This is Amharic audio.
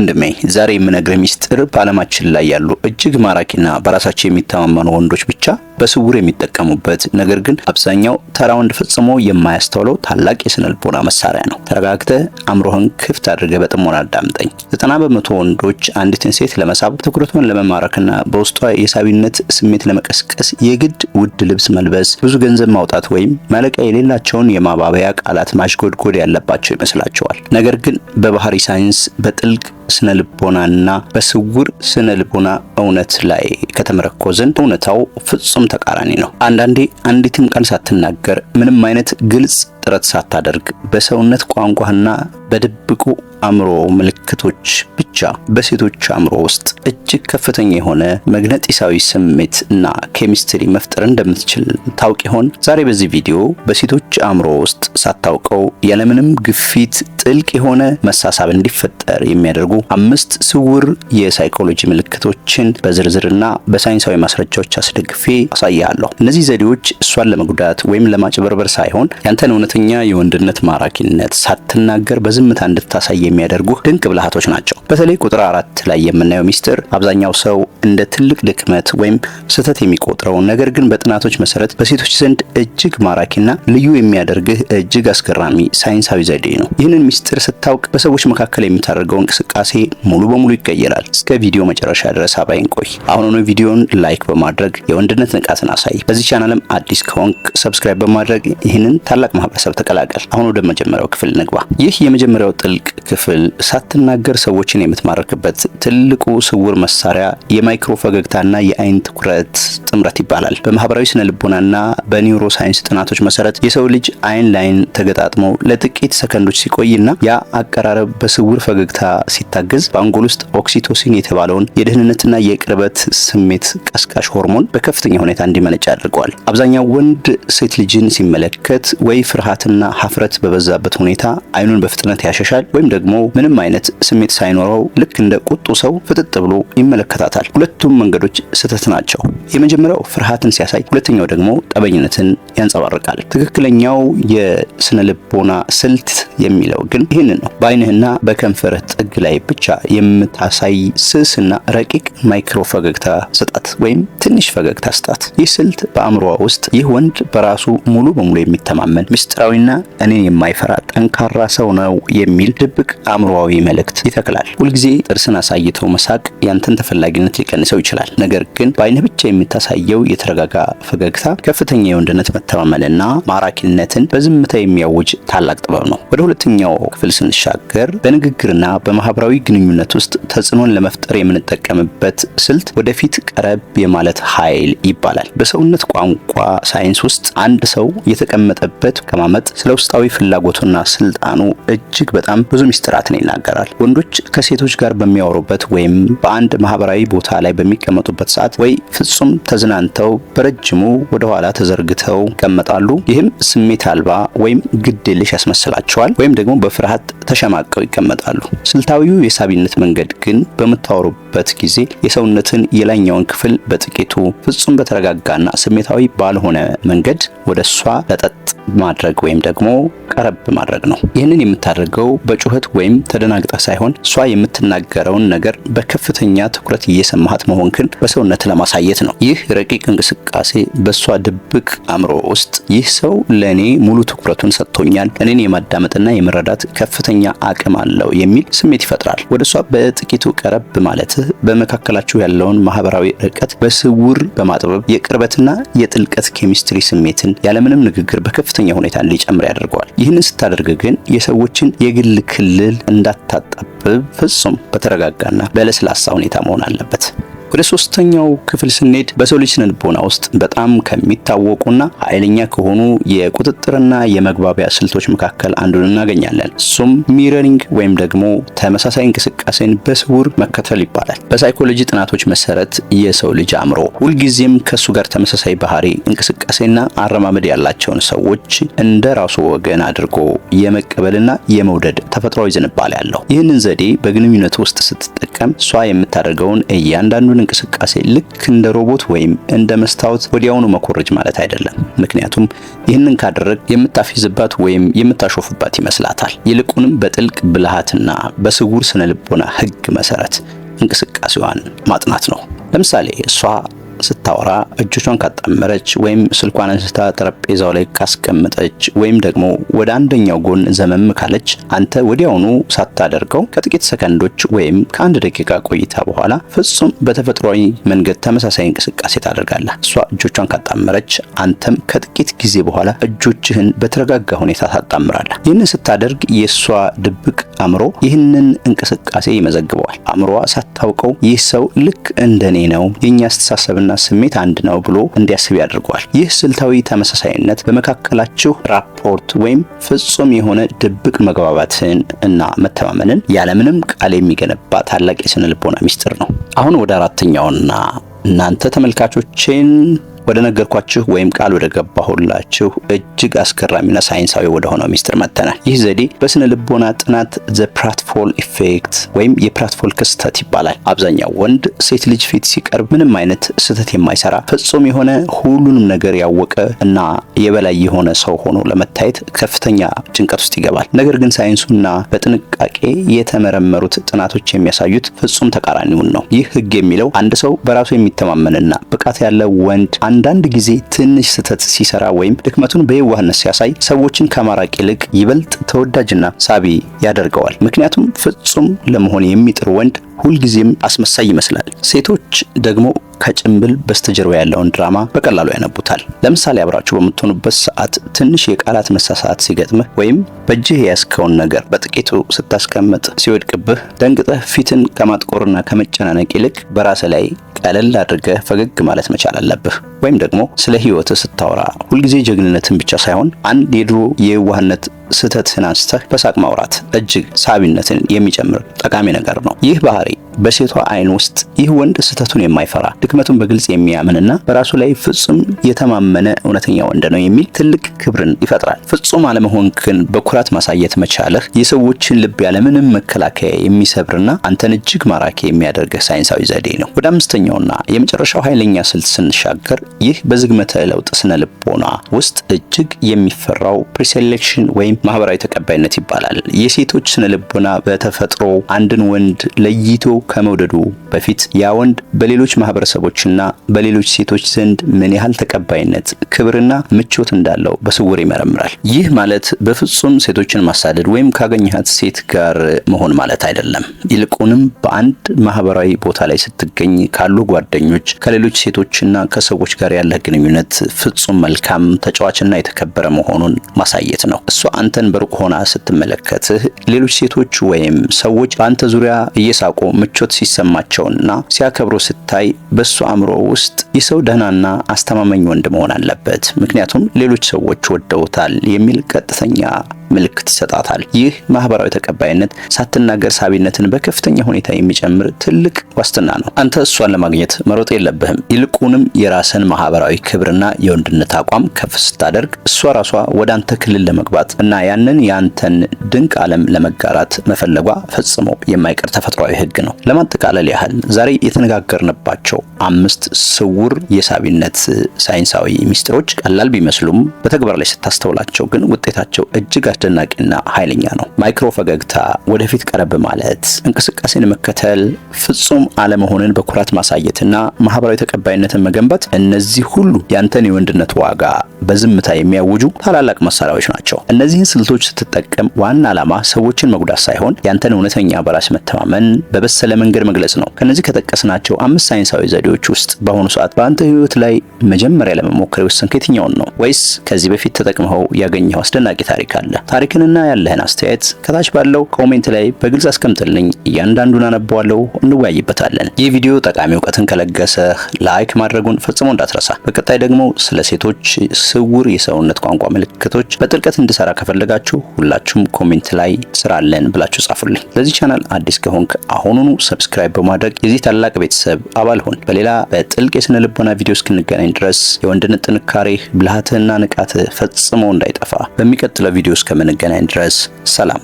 ወንድሜ ዛሬ የምነግርህ ሚስጥር በዓለማችን ላይ ያሉ እጅግ ማራኪና በራሳቸው የሚተማመኑ ወንዶች ብቻ በስውር የሚጠቀሙበት ነገር ግን አብዛኛው ተራ ወንድ ፈጽሞ የማያስተውለው ታላቅ የስነ ልቦና መሳሪያ ነው። ተረጋግተህ አእምሮህን ክፍት አድርገህ በጥሞና አዳምጠኝ። 90% ወንዶች አንዲትን ሴት ለመሳብ ትኩረቷን ለመማረክና በውስጧ የሳቢነት ስሜት ለመቀስቀስ የግድ ውድ ልብስ መልበስ፣ ብዙ ገንዘብ ማውጣት ወይም ማለቂያ የሌላቸውን የማባበያ ቃላት ማሽጎድጎድ ያለባቸው ይመስላቸዋል። ነገር ግን በባህሪ ሳይንስ በጥልቅ ስነ ልቦናና በስውር ስነ ልቦና እውነት ላይ ከተመረኮዝን እውነታው ፍጹም ተቃራኒ ነው። አንዳንዴ አንዲትም ቃል ሳትናገር ምንም አይነት ግልጽ ጥረት ሳታደርግ በሰውነት ቋንቋና በድብቁ አእምሮ ምልክቶች ብቻ በሴቶች አእምሮ ውስጥ እጅግ ከፍተኛ የሆነ መግነጢሳዊ ስሜት እና ኬሚስትሪ መፍጠር እንደምትችል ታውቅ ይሆን? ዛሬ በዚህ ቪዲዮ በሴቶች አእምሮ ውስጥ ሳታውቀው ያለምንም ግፊት ጥልቅ የሆነ መሳሳብ እንዲፈጠር የሚያደርጉ 5 ስውር የሳይኮሎጂ ምልክቶችን በዝርዝርና በሳይንሳዊ ማስረጃዎች አስደግፌ አሳያለሁ። እነዚህ ዘዴዎች እሷን ለመጉዳት ወይም ለማጭበርበር ሳይሆን ያንተን እውነተኛ የወንድነት ማራኪነት ሳትናገር በዝምታ እንድታሳይ የሚያደርጉ ድንቅ ብልሃቶች ናቸው። በተለይ ቁጥር 4 ላይ የምናየው ሚስጥር አብዛኛው ሰው እንደ ትልቅ ድክመት ወይም ስህተት የሚቆጥረው ነገር ግን በጥናቶች መሰረት በሴቶች ዘንድ እጅግ ማራኪና ልዩ የሚያደርግህ እጅግ አስገራሚ ሳይንሳዊ ዘዴ ነው። ይህንን ሚስጥር ስታውቅ በሰዎች መካከል የምታደርገው እንቅስቃሴ ሙሉ በሙሉ ይቀየራል። እስከ ቪዲዮ መጨረሻ ድረስ አብረን ቆይ። አሁን ቪዲዮን ላይክ በማድረግ የወንድነት ንቃትን አሳይ። በዚህ ቻናልም አዲስ ከሆንክ ሰብስክራይብ በማድረግ ይህንን ታላቅ ማህበረሰብ ተቀላቀል። አሁን ወደ መጀመሪያው ክፍል እንግባ። ይህ የመጀመሪያው ጥልቅ ክፍል ሳትናገር ሰዎችን የምትማርክበት ትልቁ ስውር መሳሪያ የማይክሮ ፈገግታና የአይን ትኩረት ጥምረት ይባላል። በማህበራዊ ስነ ልቦናና በኒውሮ ሳይንስ ጥናቶች መሰረት የሰው ልጅ አይን ላይን ተገጣጥሞ ለጥቂት ሰከንዶች ሲቆይና ያ አቀራረብ በስውር ፈገግታ ሲታገዝ በአንጎል ውስጥ ኦክሲቶሲን የተባለውን የደህንነትና የቅርበት ስሜት ቀስቃሽ ሆርሞን በከፍተኛ ሁኔታ እንዲመነጭ አድርገዋል። አብዛኛው ወንድ ሴት ልጅን ሲመለከት ወይ ፍርሃትና ሀፍረት በበዛበት ሁኔታ አይኑን በፍጥነት ያሸሻል ወይም ደግሞ ምንም አይነት ስሜት ሳይኖረው ልክ እንደ ቁጡ ሰው ፍጥጥ ብሎ ይመለከታታል። ሁለቱም መንገዶች ስህተት ናቸው። የመጀመሪያው ፍርሃትን ሲያሳይ፣ ሁለተኛው ደግሞ ጠበኝነትን ያንጸባርቃል። ትክክለኛው የስነ ልቦና ስልት የሚለው ግን ይህንን ነው። በአይንህና በከንፈርህ ጥግ ላይ ብቻ የምታሳይ ስስና ረቂቅ ማይክሮ ፈገግታ ስጣት ወይም ትንሽ ፈገግታ ስጣት። ይህ ስልት በአእምሮዋ ውስጥ ይህ ወንድ በራሱ ሙሉ በሙሉ የሚተማመን ምስጢራዊና እኔን የማይፈራ ጠንካራ ሰው ነው የሚል ድብቅ አእምሮአዊ መልእክት ይተክላል። ሁልጊዜ ጥርስን አሳይተው መሳቅ ያንተን ተፈላጊነት ሊቀንሰው ይችላል። ነገር ግን በአይንህ ብቻ የምታሳየው የተረጋጋ ፈገግታ ከፍተኛ የወንድነት መተማመንና ማራኪነትን በዝምታ የሚያውጅ ታላቅ ጥበብ ነው። ወደ ሁለተኛው ክፍል ስንሻገር በንግግርና በማህበራዊ ግንኙነት ውስጥ ተጽዕኖን ለመፍጠር የምንጠቀምበት ስልት ወደፊት ቀረብ የማለት ኃይል ይባላል። በሰውነት ቋንቋ ሳይንስ ውስጥ አንድ ሰው የተቀመጠበት ከማመጥ ስለ ውስጣዊ ፍላጎቱና ስልጣኑ እጅግ በጣም ብዙ ሚስጥራትን ይናገራል። ወንዶች ከሴቶች ጋር በሚያወሩበት ወይም በአንድ ማህበራዊ ቦታ ላይ በሚቀመጡበት ሰዓት ወይ ፍጹም ተዝናንተው በረጅሙ ወደ ኋላ ተዘርግተው ይቀመጣሉ። ይህም ስሜት አልባ ወይም ግድ የለሽ ያስመስላቸዋል፣ ወይም ደግሞ በፍርሃት ተሸማቀው ይቀመጣሉ። ስልታዊው የሳቢነት መንገድ ግን በምታወሩበት ጊዜ የሰውነትን የላይኛውን ክፍል በጥቂቱ ፍጹም በተረጋጋና ስሜታዊ ባልሆነ መንገድ ወደሷ ለጠጥ ማድረግ ወይም ደግሞ ቀረብ ማድረግ ነው። ይህንን የምታደርገው በጩኸት ወይም ተደናግጠህ ሳይሆን እሷ የምትናገረውን ነገር በከፍተኛ ትኩረት እየሰማሃት መሆንክን በሰውነት ለማሳየት ነው። ይህ ረቂቅ እንቅስቃሴ በእሷ ድብቅ አእምሮ ውስጥ ይህ ሰው ለእኔ ሙሉ ትኩረቱን ሰጥቶኛል፣ እኔን የማዳመጥና የመረዳት ከፍተኛ አቅም አለው የሚል ስሜት ይፈጥራል። ወደ እሷ በጥቂቱ ቀረብ ማለትህ በመካከላችሁ ያለውን ማህበራዊ ርቀት በስውር በማጥበብ የቅርበትና የጥልቀት ኬሚስትሪ ስሜትን ያለምንም ንግግር በከፍተኛ ሁኔታ እንዲጨምር ያደርገዋል። ይህንን ስታደርግ ግን የሰዎችን የግል ክልል እንዳታጣብብ ፍጹም በተረጋጋና በለስላሳ ሁኔታ መሆን አለበት። ወደ ሶስተኛው ክፍል ስንሄድ በሰው ልጅ ስነ ልቦና ውስጥ በጣም ከሚታወቁና ኃይለኛ ከሆኑ የቁጥጥርና የመግባቢያ ስልቶች መካከል አንዱን እናገኛለን። እሱም ሚረሪንግ ወይም ደግሞ ተመሳሳይ እንቅስቃሴን በስውር መከተል ይባላል። በሳይኮሎጂ ጥናቶች መሰረት የሰው ልጅ አእምሮ ሁልጊዜም ከሱ ጋር ተመሳሳይ ባህሪ፣ እንቅስቃሴና አረማመድ ያላቸውን ሰዎች እንደ ራሱ ወገን አድርጎ የመቀበልና የመውደድ ተፈጥሯዊ ዝንባሌ አለው። ይህንን ዘዴ በግንኙነት ውስጥ ስትጠቀም እሷ የምታደርገውን እያንዳንዱን እንቅስቃሴ ልክ እንደ ሮቦት ወይም እንደ መስታወት ወዲያውኑ መኮረጅ ማለት አይደለም። ምክንያቱም ይህንን ካደረግ የምታፊዝባት ወይም የምታሾፍባት ይመስላታል። ይልቁንም በጥልቅ ብልሃትና በስውር ስነልቦና ሕግ መሰረት እንቅስቃሴዋን ማጥናት ነው። ለምሳሌ እሷ ስታወራ እጆቿን ካጣመረች ወይም ስልኳን አንስታ ጠረጴዛው ላይ ካስቀመጠች ወይም ደግሞ ወደ አንደኛው ጎን ዘመም ካለች አንተ ወዲያውኑ ሳታደርገው ከጥቂት ሰከንዶች ወይም ከአንድ ደቂቃ ቆይታ በኋላ ፍጹም በተፈጥሯዊ መንገድ ተመሳሳይ እንቅስቃሴ ታደርጋለህ። እሷ እጆቿን ካጣመረች አንተም ከጥቂት ጊዜ በኋላ እጆችህን በተረጋጋ ሁኔታ ታጣምራለህ። ይህንን ስታደርግ የእሷ ድብቅ አእምሮ ይህንን እንቅስቃሴ ይመዘግበዋል። አእምሮዋ ሳታውቀው ይህ ሰው ልክ እንደኔ ነው፣ የኛ አስተሳሰብና ስሜት አንድ ነው ብሎ እንዲያስብ ያደርገዋል። ይህ ስልታዊ ተመሳሳይነት በመካከላችሁ ራፖርት ወይም ፍጹም የሆነ ድብቅ መግባባትን እና መተማመንን ያለምንም ቃል የሚገነባ ታላቅ የስነ ልቦና ሚስጥር ነው። አሁን ወደ አራተኛውና እናንተ ተመልካቾቼን ወደ ነገርኳችሁ ወይም ቃል ወደ ገባሁላችሁ እጅግ አስገራሚና ሳይንሳዊ ወደ ሆነው ሚስጥር መጥተናል። ይህ ዘዴ በስነ ልቦና ጥናት ዘ ፕራትፎል ኢፌክት ወይም የፕራትፎል ክስተት ይባላል። አብዛኛው ወንድ ሴት ልጅ ፊት ሲቀርብ ምንም አይነት ስህተት የማይሰራ ፍጹም የሆነ ሁሉንም ነገር ያወቀ እና የበላይ የሆነ ሰው ሆኖ ለመታየት ከፍተኛ ጭንቀት ውስጥ ይገባል። ነገር ግን ሳይንሱና በጥንቃቄ የተመረመሩት ጥናቶች የሚያሳዩት ፍጹም ተቃራኒውን ነው። ይህ ህግ የሚለው አንድ ሰው በራሱ የሚተማመንና ብቃት ያለው ወንድ አንዳንድ ጊዜ ትንሽ ስህተት ሲሰራ ወይም ድክመቱን በየዋህነት ሲያሳይ ሰዎችን ከማራቅ ይልቅ ይበልጥ ተወዳጅና ሳቢ ያደርገዋል። ምክንያቱም ፍጹም ለመሆን የሚጥር ወንድ ሁልጊዜም አስመሳይ ይመስላል። ሴቶች ደግሞ ከጭንብል በስተጀርባ ያለውን ድራማ በቀላሉ ያነቡታል። ለምሳሌ አብራችሁ በምትሆኑበት ሰዓት ትንሽ የቃላት መሳሳት ሲገጥምህ ወይም በእጅህ የያዝከውን ነገር በጥቂቱ ስታስቀምጥ ሲወድቅብህ ደንግጠህ ፊትን ከማጥቆርና ከመጨናነቅ ይልቅ በራስህ ላይ ቀለል አድርገህ ፈገግ ማለት መቻል አለብህ። ወይም ደግሞ ስለ ህይወትህ ስታወራ ሁልጊዜ ጀግንነትን ብቻ ሳይሆን አንድ የድሮ የዋህነት ስህተትህን አንስተህ በሳቅ ማውራት እጅግ ሳቢነትን የሚጨምር ጠቃሚ ነገር ነው። ይህ ባህሪ በሴቷ አይን ውስጥ ይህ ወንድ ስህተቱን የማይፈራ ድክመቱን በግልጽ የሚያምንና በራሱ ላይ ፍጹም የተማመነ እውነተኛ ወንድ ነው የሚል ትልቅ ክብርን ይፈጥራል። ፍጹም አለመሆንክን በኩራት ማሳየት መቻልህ የሰዎችን ልብ ያለምንም መከላከያ የሚሰብርና አንተን እጅግ ማራኪ የሚያደርግህ ሳይንሳዊ ዘዴ ነው። ወደ አምስተኛውና የመጨረሻው ኃይለኛ ስልት ስንሻገር ይህ በዝግመተ ለውጥ ስነ ልቦና ውስጥ እጅግ የሚፈራው ፕሪሴሌክሽን ወይም ማህበራዊ ተቀባይነት ይባላል። የሴቶች ስነ ልቦና በተፈጥሮ አንድን ወንድ ለይቶ ከመውደዱ በፊት ያ ወንድ በሌሎች ማህበረሰቦችና በሌሎች ሴቶች ዘንድ ምን ያህል ተቀባይነት፣ ክብርና ምቾት እንዳለው በስውር ይመረምራል። ይህ ማለት በፍጹም ሴቶችን ማሳደድ ወይም ካገኘሃት ሴት ጋር መሆን ማለት አይደለም። ይልቁንም በአንድ ማህበራዊ ቦታ ላይ ስትገኝ ካሉ ጓደኞች፣ ከሌሎች ሴቶችና ከሰዎች ጋር ያለ ግንኙነት ፍጹም መልካም፣ ተጫዋችና የተከበረ መሆኑን ማሳየት ነው። እሷ አንተን በሩቅ ሆና ስትመለከትህ ሌሎች ሴቶች ወይም ሰዎች በአንተ ዙሪያ እየሳቁ ምቾት ሲሰማቸውና ሲያከብሩ ስታይ በሱ አእምሮ ውስጥ ይህ ሰው ደህናና አስተማማኝ ወንድ መሆን አለበት፣ ምክንያቱም ሌሎች ሰዎች ወደውታል የሚል ቀጥተኛ ምልክት ይሰጣታል። ይህ ማህበራዊ ተቀባይነት ሳትናገር ሳቢነትን በከፍተኛ ሁኔታ የሚጨምር ትልቅ ዋስትና ነው። አንተ እሷን ለማግኘት መሮጥ የለብህም። ይልቁንም የራስን ማህበራዊ ክብርና የወንድነት አቋም ከፍ ስታደርግ እሷ ራሷ ወደ አንተ ክልል ለመግባት እና ያንን የአንተን ድንቅ ዓለም ለመጋራት መፈለጓ ፈጽሞ የማይቀር ተፈጥሯዊ ህግ ነው። ለማጠቃለል ያህል ዛሬ የተነጋገርንባቸው 5 ስውር የሳቢነት ሳይንሳዊ ሚስጥሮች ቀላል ቢመስሉም በተግባር ላይ ስታስተውላቸው ግን ውጤታቸው እጅግ አስደናቂና ኃይለኛ ነው። ማይክሮ ፈገግታ፣ ወደፊት ቀረብ ማለት፣ እንቅስቃሴን መከተል፣ ፍጹም አለመሆንን በኩራት ማሳየትና ማህበራዊ ተቀባይነትን መገንባት፣ እነዚህ ሁሉ ያንተን የወንድነት ዋጋ በዝምታ የሚያውጁ ታላላቅ መሳሪያዎች ናቸው። እነዚህን ስልቶች ስትጠቀም ዋና ዓላማ ሰዎችን መጉዳት ሳይሆን ያንተን እውነተኛ በራስ መተማመን በበሰለ መንገድ መግለጽ ነው። ከነዚህ ከጠቀስናቸው 5 ሳይንሳዊ ዘዴዎች ውስጥ በአሁኑ ሰዓት በአንተ ህይወት ላይ መጀመሪያ ለመሞከር የወሰንከው የትኛውን ነው? ወይስ ከዚህ በፊት ተጠቅመው ያገኘው አስደናቂ ታሪክ አለ? ታሪክንና ያለህን አስተያየት ከታች ባለው ኮሜንት ላይ በግልጽ አስቀምጥልኝ። እያንዳንዱን አነበዋለሁ፣ እንወያይበታለን። ይህ ቪዲዮ ጠቃሚ እውቀትን ከለገሰህ ላይክ ማድረጉን ፈጽሞ እንዳትረሳ። በቀጣይ ደግሞ ስለ ሴቶች ስውር የሰውነት ቋንቋ ምልክቶች በጥልቀት እንድሰራ ከፈለጋችሁ ሁላችሁም ኮሜንት ላይ ስራለን ብላችሁ ጻፉልኝ። ለዚህ ቻናል አዲስ ከሆንክ አሁኑኑ ሰብስክራይብ በማድረግ የዚህ ታላቅ ቤተሰብ አባል ሁን። በሌላ በጥልቅ የስነ ልቦና ቪዲዮ እስክንገናኝ ድረስ የወንድነት ጥንካሬህ፣ ብልሃትህና ንቃትህ ፈጽሞ እንዳይጠፋ በሚቀጥለው ቪዲዮ እስከምንገናኝ ድረስ ሰላም።